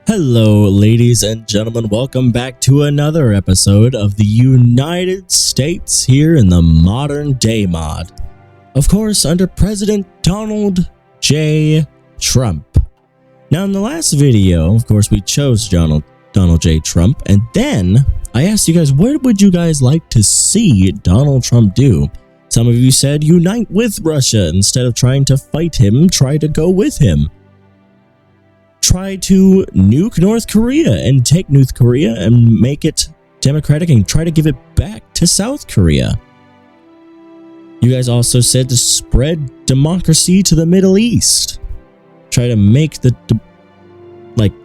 Hello, ladies and gentlemen. Welcome back to another episode of the United States here in the modern day mod. Of course, under President Donald J. Trump. Now, in the last video, of course, we chose Donald J. Trump, and then I asked you guys, what would you guys like to see Donald Trump do? Some of you said unite with Russia instead of trying to fight him, try to go with him. Try to nuke North Korea and take North Korea and make it democratic and try to give it back to South Korea. You guys also said to spread democracy to the Middle East. Try to make the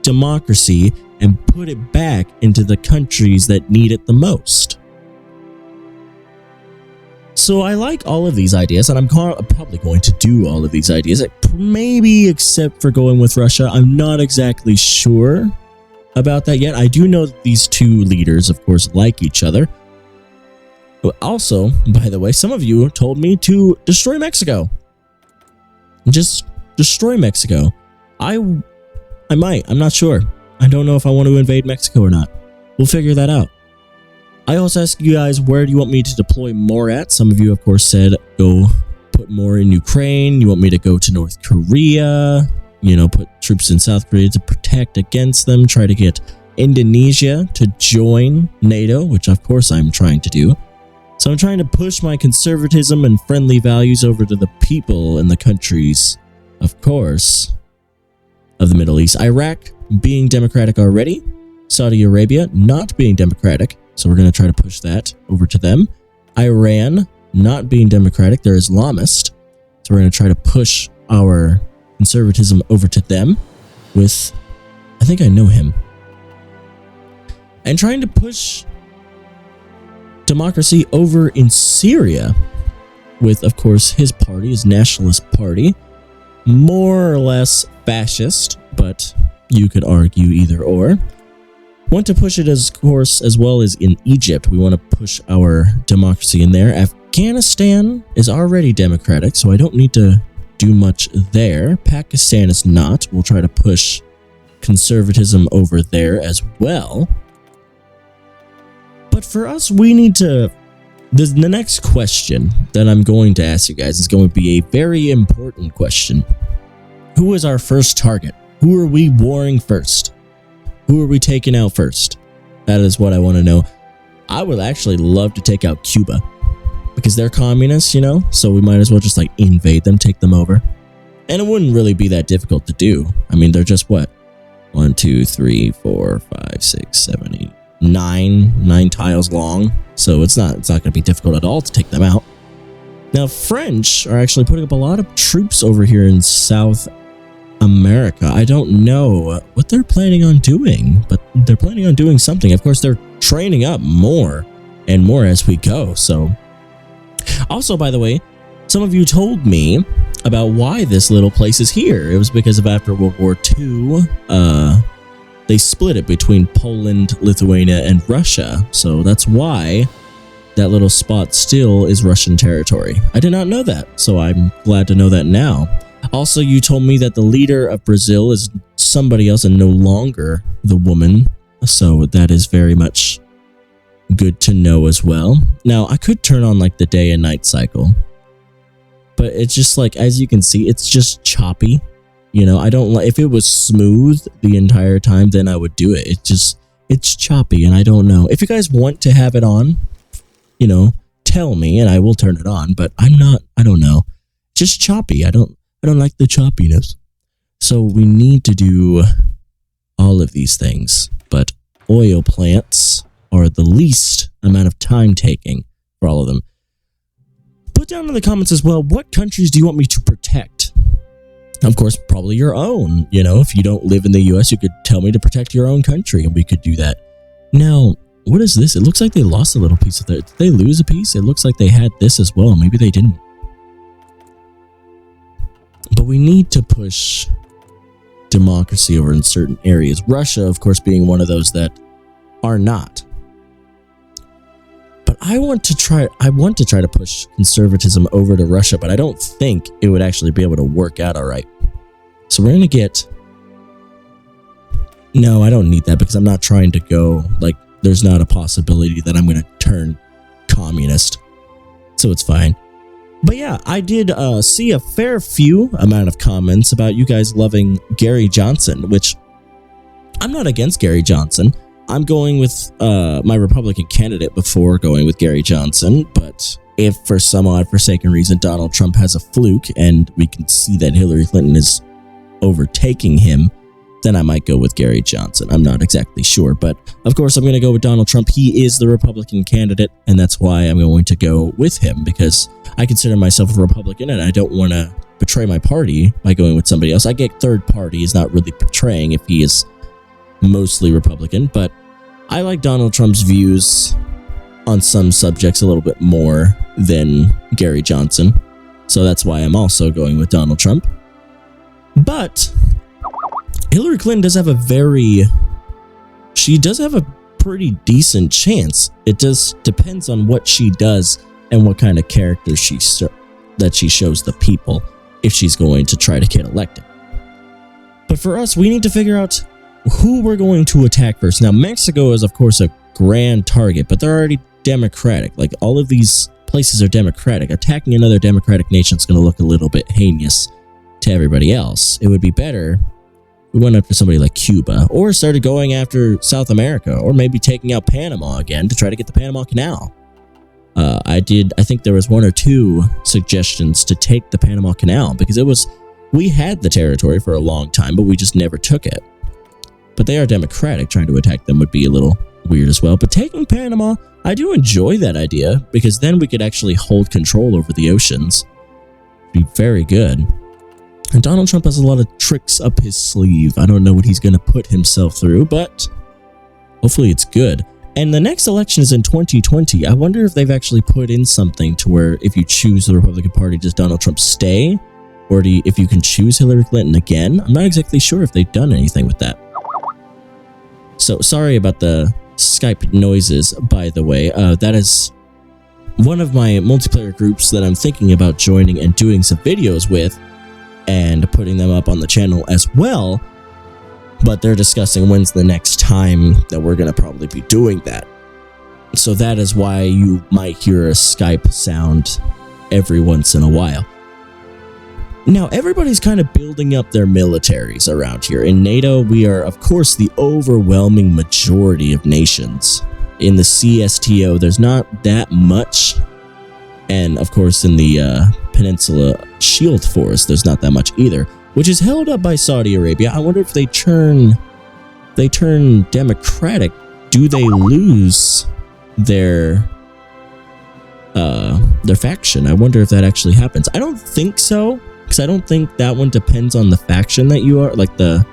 democracy and put it back into the countries that need it the most. So I like all of these ideas, and I'm probably going to do all of these ideas, maybe except for going with Russia. I'm not exactly sure about that yet. I do know that these two leaders, of course, like each other. But also, by the way, some of you told me to destroy Mexico. Just destroy Mexico. I might. I'm not sure. I don't know if I want to invade Mexico or not. We'll figure that out. I also asked you guys, where do you want me to deploy more at? Some of you, of course, said go put more in Ukraine. You want me to go to North Korea, put troops in South Korea to protect against them, try to get Indonesia to join NATO, which of course I'm trying to do. So I'm trying to push my conservatism and friendly values over to the people in the countries, of course, of the Middle East. Iraq being democratic already. Saudi Arabia not being democratic. So we're going to try to push that over to them. Iran not being democratic. They're Islamist. So we're going to try to push our conservatism over to them with, I think I know him. And trying to push democracy over in Syria with, of course, his party, his nationalist party. More or less fascist, but you could argue either or. Want to push it, of course, as well as in Egypt. We want to push our democracy in there. Afghanistan is already democratic, so I don't need to do much there. Pakistan is not. We'll try to push conservatism over there as well. But for us, we need to... The next question that I'm going to ask you guys is going to be a very important question. Who is our first target? Who are we warring first? Who are we taking out first? That is what I want to know. I would actually love to take out Cuba because they're communists, so we might as well just invade them, take them over. And it wouldn't really be that difficult to do. I mean, they're just what? 1, 2, 3, 4, 5, 6, 7, 8, 9 tiles long. So it's not going to be difficult at all to take them out. Now, French are actually putting up a lot of troops over here in South America. I don't know what they're planning on doing, but they're planning on doing something. Of course, they're training up more and more as we go. So, also, by the way, some of you told me about why this little place is here. It was because of after World War II, they split it between Poland, Lithuania, and Russia. So that's why that little spot still is Russian territory. I did not know that, so I'm glad to know that now. Also, you told me that the leader of Brazil is somebody else and no longer the woman. So that is very much good to know as well. Now, I could turn on the day and night cycle. But it's just as you can see, it's just choppy. I don't like, if it was smooth the entire time, then I would do it. It's choppy and I don't know. If you guys want to have it on, tell me and I will turn it on. But I don't know. Just choppy. I don't like the choppiness. So we need to do all of these things. But oil plants are the least amount of time taking for all of them. Put down in the comments as well, what countries do you want me to protect? Of course, probably your own. If you don't live in the US, you could tell me to protect your own country and we could do that. Now, what is this? It looks like they lost a little piece of that. Did they lose a piece? It looks like they had this as well. Maybe they didn't. But we need to push democracy over in certain areas. Russia, of course, being one of those that are not. But I want to try to push conservatism over to Russia, but I don't think it would actually be able to work out all right. So we're going to get No, I don't need that because I'm not trying to go, like, there's not a possibility that I'm going to turn communist. So it's fine. But yeah, I did see a fair few amount of comments about you guys loving Gary Johnson, which I'm not against Gary Johnson. I'm going with my Republican candidate before going with Gary Johnson, but if for some odd forsaken reason Donald Trump has a fluke and we can see that Hillary Clinton is overtaking him, then I might go with Gary Johnson. I'm not exactly sure, but of course I'm going to go with Donald Trump. He is the Republican candidate, and that's why I'm going to go with him, because I consider myself a Republican and I don't want to betray my party by going with somebody else. I get third party is not really betraying if he is mostly Republican, but I like Donald Trump's views on some subjects a little bit more than Gary Johnson, so that's why I'm also going with Donald Trump. But Hillary Clinton does have a pretty decent chance. It just depends on what she does and what kind of character that she shows the people if she's going to try to get elected. But for us, we need to figure out who we're going to attack first. Now, Mexico is, of course, a grand target, but they're already democratic. Like, all of these places are democratic. Attacking another democratic nation is going to look a little bit heinous to everybody else. It would be better we went after somebody like Cuba, or started going after South America, or maybe taking out Panama again to try to get the Panama Canal. I think there was 1 or 2 suggestions to take the Panama Canal, because we had the territory for a long time, but we just never took it. But they are democratic. Trying to attack them would be a little weird as well. But taking Panama, I do enjoy that idea, because then we could actually hold control over the oceans. Be very good. And Donald Trump has a lot of tricks up his sleeve. I don't know what he's going to put himself through, but hopefully it's good. And the next election is in 2020. I wonder if they've actually put in something to where if you choose the Republican Party, does Donald Trump stay? Or if you can choose Hillary Clinton again? I'm not exactly sure if they've done anything with that. So sorry about the Skype noises, by the way. That is one of my multiplayer groups that I'm thinking about joining and doing some videos with, and putting them up on the channel as well, but they're discussing when's the next time that we're going to probably be doing that. So that is why you might hear a Skype sound every once in a while. Now, everybody's kind of building up their militaries around here. In NATO, we are, of course, the overwhelming majority of nations. In the CSTO, there's not that much. And, of course, in the Peninsula Shield Force, there's not that much either, which is held up by Saudi Arabia. I wonder if they turn democratic. Do they lose their faction? I wonder if that actually happens. I don't think so, because I don't think that one depends on the faction that you are, like the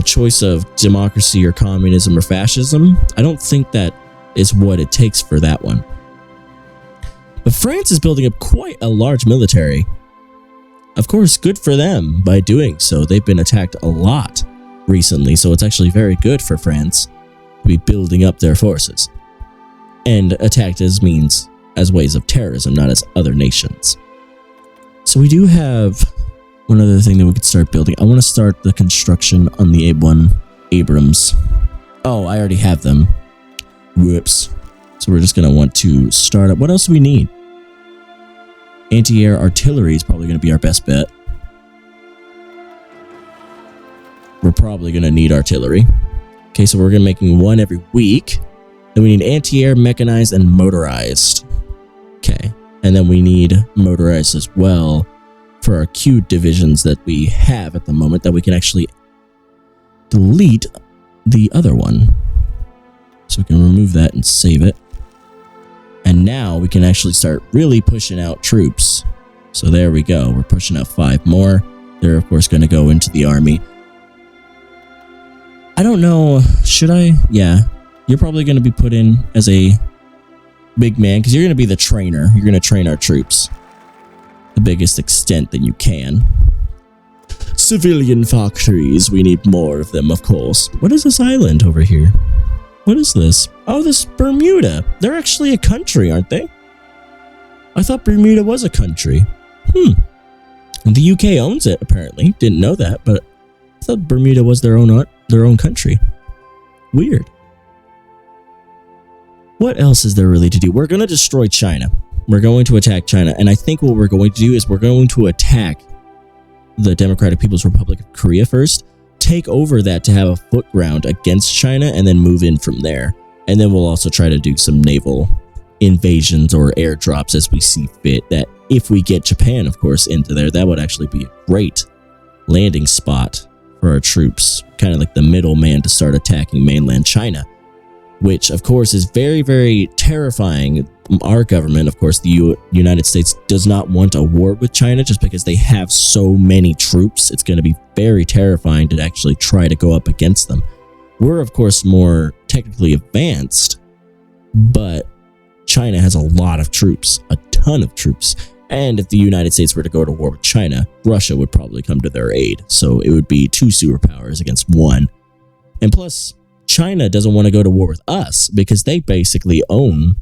choice of democracy or communism or fascism. I don't think that is what it takes for that one. But France is building up quite a large military. Of course, good for them by doing so. They've been attacked a lot recently, so it's actually very good for France to be building up their forces. And attacked as ways of terrorism, not as other nations. So we do have one other thing that we could start building. I want to start the construction on the A1 Abrams. Oh, I already have them. Whoops. So we're just going to want to start up. What else do we need? Anti-air artillery is probably going to be our best bet. We're probably going to need artillery. Okay, so we're going to be making one every week. Then we need anti-air, mechanized, and motorized. Okay, and then we need motorized as well for our Q divisions that we have at the moment, that we can actually delete the other one. So we can remove that and save it. And now we can actually start really pushing out troops. So there we go. We're pushing out 5 more. They're, of course, going to go into the army. I don't know. Should I? Yeah. You're probably going to be put in as a big man, because you're going to be the trainer. You're going to train our troops the biggest extent that you can. Civilian factories. We need more of them, of course. What is this island over here? What is this? Oh, this is Bermuda. They're actually a country, aren't they? I thought Bermuda was a country. The UK owns it, apparently. Didn't know that, but I thought Bermuda was their own country. Weird. What else is there really to do? We're going to destroy China. We're going to attack China. And I think what we're going to do is we're going to attack the Democratic People's Republic of Korea first, take over that to have a foot ground against China, and then move in from there. And then we'll also try to do some naval invasions or airdrops as we see fit. That if we get Japan, of course, into there, that would actually be a great landing spot for our troops. Kind of like the middleman to start attacking mainland China, which, of course, is very, very terrifying. Our government, of course, the United States, does not want a war with China just because they have so many troops. It's going to be very terrifying to actually try to go up against them. We're, of course, more technically advanced, but China has a lot of troops, a ton of troops. And if the United States were to go to war with China, Russia would probably come to their aid. So it would be 2 superpowers against 1. And plus, China doesn't want to go to war with us because they basically own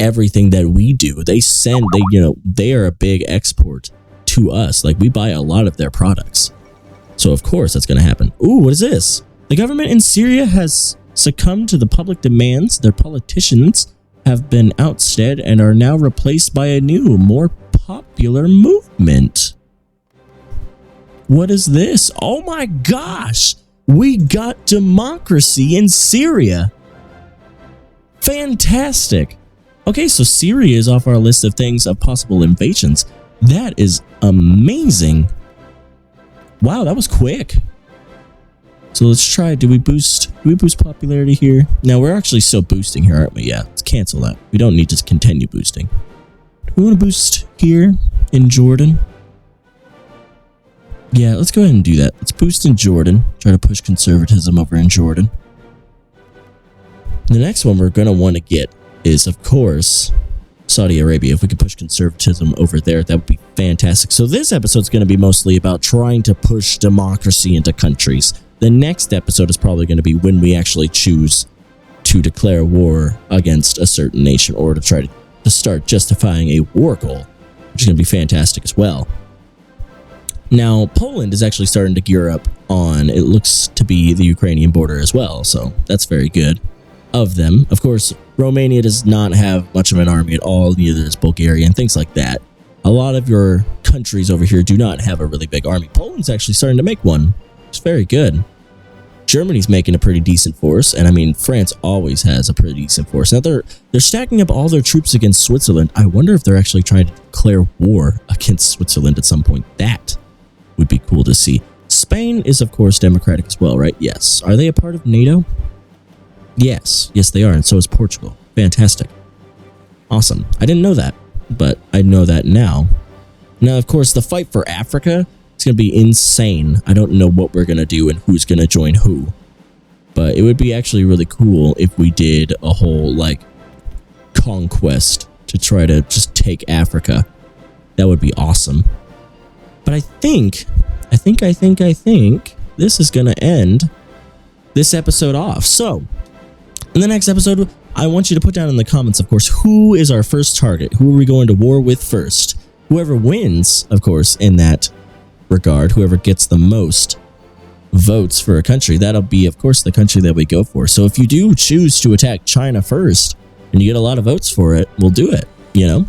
everything that we do. They are a big export to us. Like, we buy a lot of their products. So of course that's going to happen. Ooh, what is this? The government in Syria has succumbed to the public demands. Their politicians have been ousted and are now replaced by a new, more popular movement. What is this? Oh my gosh! We got democracy in Syria. Fantastic. Okay, so Syria is off our list of things of possible invasions. That is amazing. Wow, that was quick. So let's try. Do we boost popularity here? No, we're actually still boosting here, aren't we? Yeah, let's cancel that. We don't need to continue boosting. Do we want to boost here in Jordan? Yeah, let's go ahead and do that. Let's boost in Jordan. Try to push conservatism over in Jordan. The next one we're going to want to get is, of course, Saudi Arabia. If we could push conservatism over there, that would be fantastic. So this episode's going to be mostly about trying to push democracy into countries. The next episode is probably going to be when we actually choose to declare war against a certain nation or to try to start justifying a war goal, which is going to be fantastic as well. Now, Poland is actually starting to gear up on, it looks to be, the Ukrainian border as well, so that's very good of them. Of course, Romania does not have much of an army at all, neither does Bulgaria and things like that. A lot of your countries over here do not have a really big army. Poland's actually starting to make one. It's very good. Germany's making a pretty decent force, and I mean, France always has a pretty decent force. Now they're stacking up all their troops against Switzerland. I wonder if they're actually trying to declare war against Switzerland at some point. That would be cool to see. Spain is, of course, democratic as well, right? Yes. Are they a part of NATO? Yes. Yes, they are, and so is Portugal. Fantastic. Awesome. I didn't know that, but I know that now. Now, of course, the fight for Africa, it's going to be insane. I don't know what we're going to do and who's going to join who. But it would be actually really cool if we did a whole, conquest to try to just take Africa. That would be awesome. But I think this is going to end this episode off. So, in the next episode, I want you to put down in the comments, of course, who is our first target? Who are we going to war with first? Whoever wins, of course, in that regard, whoever gets the most votes for a country, that'll be, of course, the country that we go for. So if you do choose to attack China first and you get a lot of votes for it, we'll do it, you know?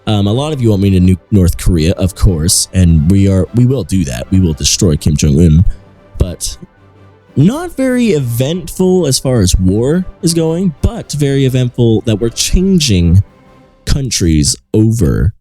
A lot of you want me to nuke North Korea, of course, and we will do that. We will destroy Kim Jong-un, but not very eventful as far as war is going, but very eventful that we're changing countries over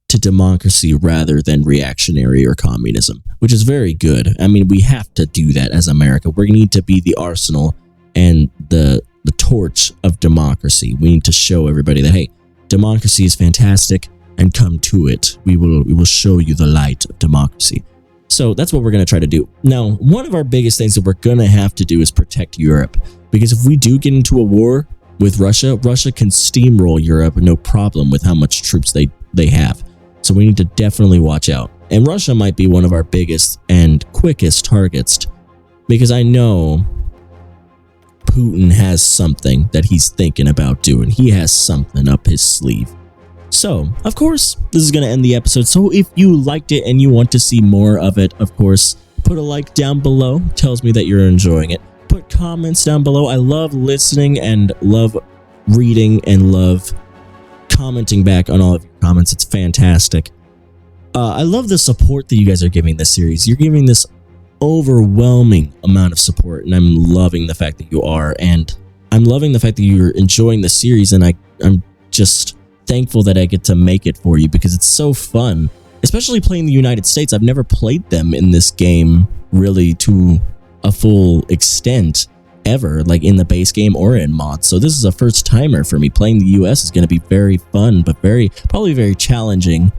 to democracy rather than reactionary or communism, which is very good. I mean, we have to do that as America. We need to be the arsenal and the torch of democracy. We need to show everybody that, hey, democracy is fantastic and come to it. We will show you the light of democracy. So that's what we're going to try to do. Now, one of our biggest things that we're going to have to do is protect Europe, because if we do get into a war with Russia, Russia can steamroll Europe no problem with how much troops they have. So we need to definitely watch out. And Russia might be one of our biggest and quickest targets, because I know Putin has something that he's thinking about doing. He has something up his sleeve. So, of course, this is going to end the episode. So if you liked it and you want to see more of it, of course, Put a like down below, tells me that you're enjoying it. Put comments down below. I love listening and love reading and love commenting back on all of your comments. It's fantastic. I love the support that you guys are giving this series. You're giving this overwhelming amount of support, and I'm loving the fact that you are, and I'm loving the fact that you're enjoying the series, and I'm just thankful that I get to make it for you because it's so fun, especially playing the United States. I've never played them in this game really to a full extent ever, like in the base game or in mods. So this is a first timer for me. Playing the US is going to be very fun, but probably very challenging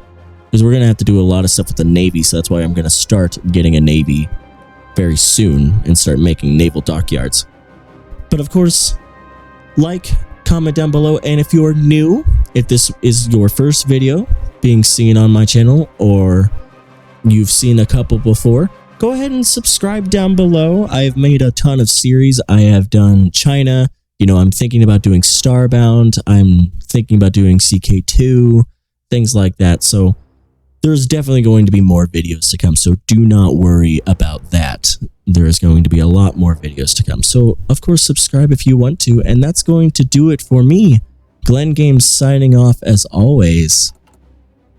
because we're going to have to do a lot of stuff with the Navy. So that's why I'm going to start getting a Navy very soon and start making naval dockyards. But of course, like, comment down below, and if you're new, if this is your first video being seen on my channel or you've seen a couple before, go ahead and subscribe down below. I've made a ton of series. I have done China. You know, I'm thinking about doing Starbound. I'm thinking about doing CK2, things like that. So there's definitely going to be more videos to come. So do not worry about that. There is going to be a lot more videos to come. So of course, subscribe if you want to. And that's going to do it for me. Glenn Games signing off as always.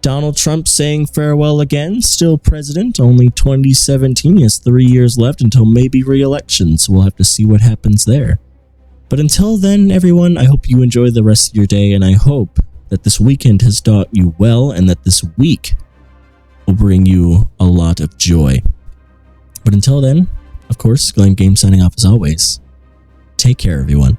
Donald Trump saying farewell again, still president, only 2017. He has 3 years left until maybe re-election, so we'll have to see what happens there. But until then, everyone, I hope you enjoy the rest of your day, and I hope that this weekend has taught you well, and that this week will bring you a lot of joy. But until then, of course, Glenn Games signing off as always. Take care, everyone.